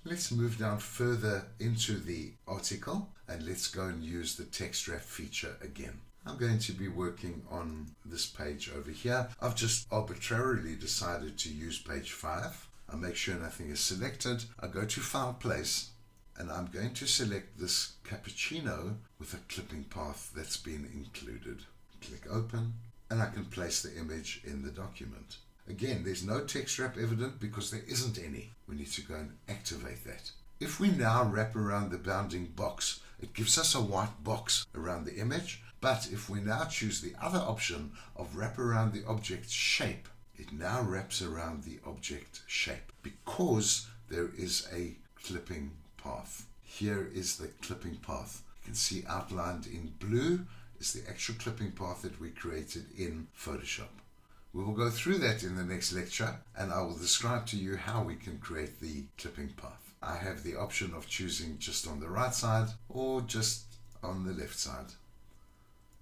Let's move down further into the article and let's go and use the text wrap feature again. I'm going to be working on this page over here. I've just arbitrarily decided to use page 5. I make sure nothing is selected. I go to File Place and I'm going to select this cappuccino with a clipping path that's been included. Click Open and I can place the image in the document. Again, there's no text wrap evident because there isn't any. We need to go and activate that. If we now wrap around the bounding box, it gives us a white box around the image. But if we now choose the other option of wrap around the object shape, it now wraps around the object shape because there is a clipping path. Here is the clipping path. You can see outlined in blue is the actual clipping path that we created in Photoshop. We will go through that in the next lecture and I will describe to you how we can create the clipping path. I have the option of choosing just on the right side or just on the left side.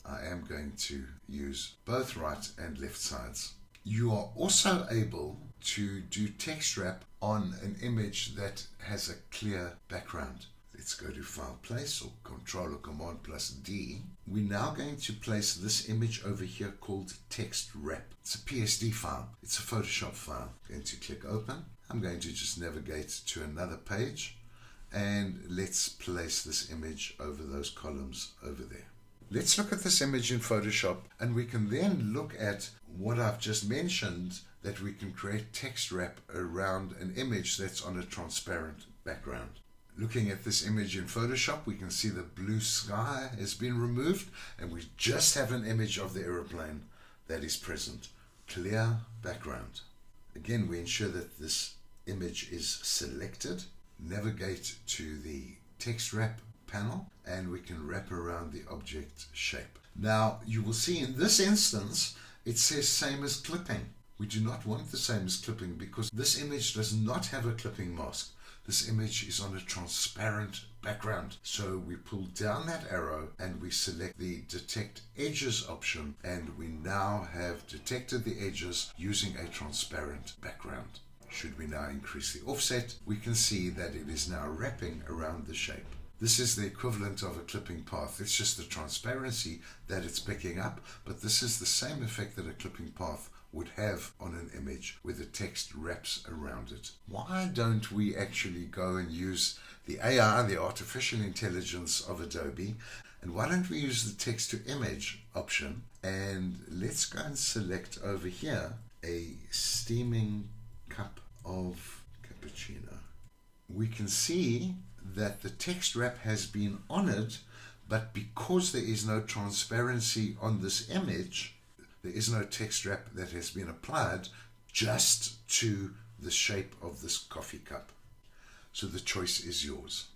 I am going to use both right and left sides. You are also able to do text wrap on an image that has a clear background. Let's go to File Place or Control or Command plus D. We're now going to place this image over here called text wrap. It's a PSD file. It's a Photoshop file. I'm going to click Open. I'm going to just navigate to another page and let's place this image over those columns over there. Let's look at this image in Photoshop and we can then look at what I've just mentioned, that we can create text wrap around an image that's on a transparent background. Looking at this image in Photoshop, we can see the blue sky has been removed and we just have an image of the aeroplane that is present. Clear background. Again, we ensure that this image is selected. Navigate to the text wrap panel and we can wrap around the object shape. Now you will see in this instance it says same as clipping. We do not want the same as clipping because this image does not have a clipping mask. This image is on a transparent background. So we pull down that arrow and we select the Detect Edges option and we now have detected the edges using a transparent background. Should we now increase the offset, we can see that it is now wrapping around the shape. This is the equivalent of a clipping path. It's just the transparency that it's picking up, but this is the same effect that a clipping path would have on an image where the text wraps around it. Why don't we actually go and use the AI, the artificial intelligence of Adobe, and why don't we use the text to image option, and let's go and select over here a steaming cup of cappuccino. We can see that the text wrap has been honored, but because there is no transparency on this image, there is no text wrap that has been applied just to the shape of this coffee cup. So the choice is yours.